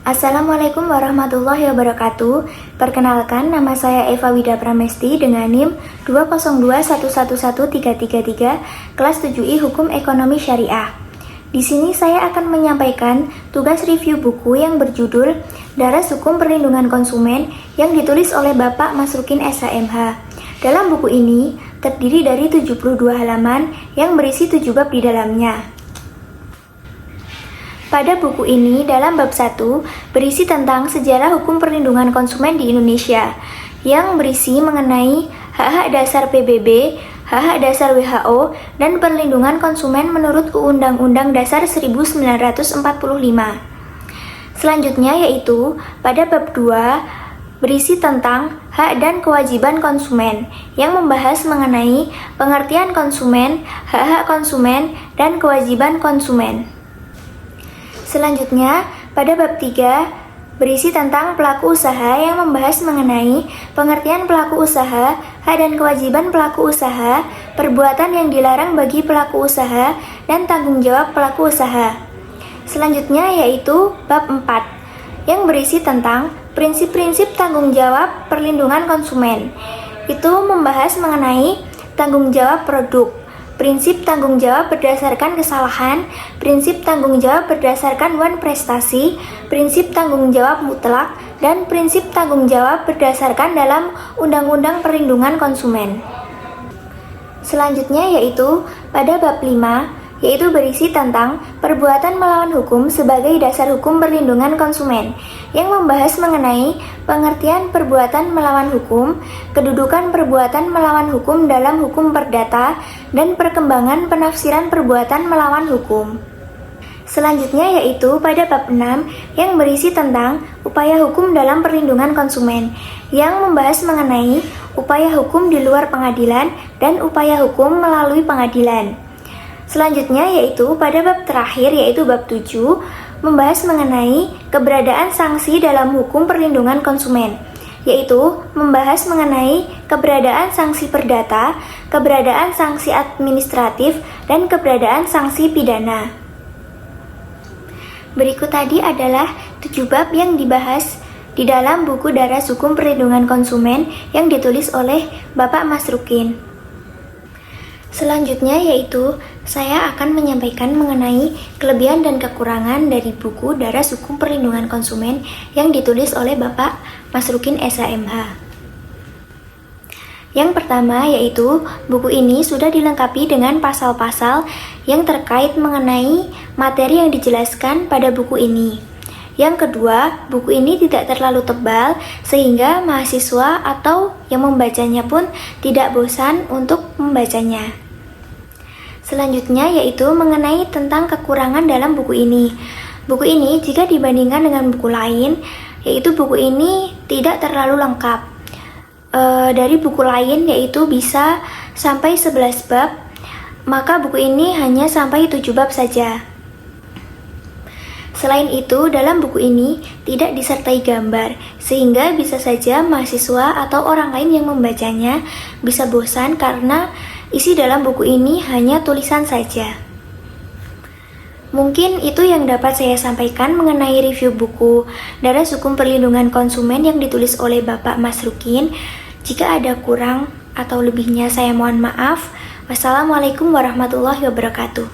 Assalamualaikum warahmatullahi wabarakatuh. Perkenalkan, nama saya Eva Wida Pramesti dengan NIM 202111333 kelas 7I Hukum Ekonomi Syariah. Di sini saya akan menyampaikan tugas review buku yang berjudul Daras Hukum Perlindungan Konsumen yang ditulis oleh Bapak Masrukin SHMH. Dalam buku ini terdiri dari 72 halaman yang berisi 7 bab di dalamnya. Pada buku ini, dalam bab 1, berisi tentang sejarah hukum perlindungan konsumen di Indonesia, yang berisi mengenai hak-hak dasar PBB, hak-hak dasar WHO, dan perlindungan konsumen menurut Undang-Undang Dasar 1945. Selanjutnya yaitu, pada bab 2, berisi tentang hak dan kewajiban konsumen, yang membahas mengenai pengertian konsumen, hak-hak konsumen, dan kewajiban konsumen. Selanjutnya, pada bab 3, berisi tentang pelaku usaha yang membahas mengenai pengertian pelaku usaha, hak dan kewajiban pelaku usaha, perbuatan yang dilarang bagi pelaku usaha, dan tanggung jawab pelaku usaha. Selanjutnya yaitu bab 4, yang berisi tentang prinsip-prinsip tanggung jawab perlindungan konsumen. Itu membahas mengenai tanggung jawab produk, prinsip tanggung jawab berdasarkan kesalahan, prinsip tanggung jawab berdasarkan wan prestasi, prinsip tanggung jawab mutlak, dan prinsip tanggung jawab berdasarkan dalam Undang-Undang Perlindungan Konsumen. Selanjutnya yaitu pada bab 5, yaitu berisi tentang perbuatan melawan hukum sebagai dasar hukum perlindungan konsumen, yang membahas mengenai pengertian perbuatan melawan hukum, kedudukan perbuatan melawan hukum dalam hukum perdata, dan perkembangan penafsiran perbuatan melawan hukum. Selanjutnya yaitu pada bab 6 yang berisi tentang upaya hukum dalam perlindungan konsumen, yang membahas mengenai upaya hukum di luar pengadilan dan upaya hukum melalui pengadilan. Selanjutnya yaitu pada bab terakhir yaitu bab 7 membahas mengenai keberadaan sanksi dalam hukum perlindungan konsumen, yaitu membahas mengenai keberadaan sanksi perdata, keberadaan sanksi administratif, dan keberadaan sanksi pidana. Berikut tadi adalah 7 bab yang dibahas di dalam buku Daras Hukum Perlindungan Konsumen yang ditulis oleh Bapak Masrukin. Selanjutnya yaitu saya akan menyampaikan mengenai kelebihan dan kekurangan dari buku Daras Hukum Perlindungan Konsumen yang ditulis oleh Bapak Masrukin SHMH. Yang pertama yaitu buku ini sudah dilengkapi dengan pasal-pasal yang terkait mengenai materi yang dijelaskan pada buku ini. Yang kedua, buku ini tidak terlalu tebal sehingga mahasiswa atau yang membacanya pun tidak bosan untuk membacanya. Selanjutnya yaitu mengenai tentang kekurangan dalam buku ini. Buku ini jika dibandingkan dengan buku lain, yaitu buku ini tidak terlalu lengkap. Dari buku lain yaitu bisa sampai 11 bab, maka buku ini hanya sampai 7 bab saja. Selain itu, dalam buku ini tidak disertai gambar, sehingga bisa saja mahasiswa atau orang lain yang membacanya bisa bosan karena isi dalam buku ini hanya tulisan saja. Mungkin itu yang dapat saya sampaikan mengenai review buku Daras Hukum Perlindungan Konsumen yang ditulis oleh Bapak Masrukin. Jika ada kurang atau lebihnya saya mohon maaf. Wassalamualaikum warahmatullahi wabarakatuh.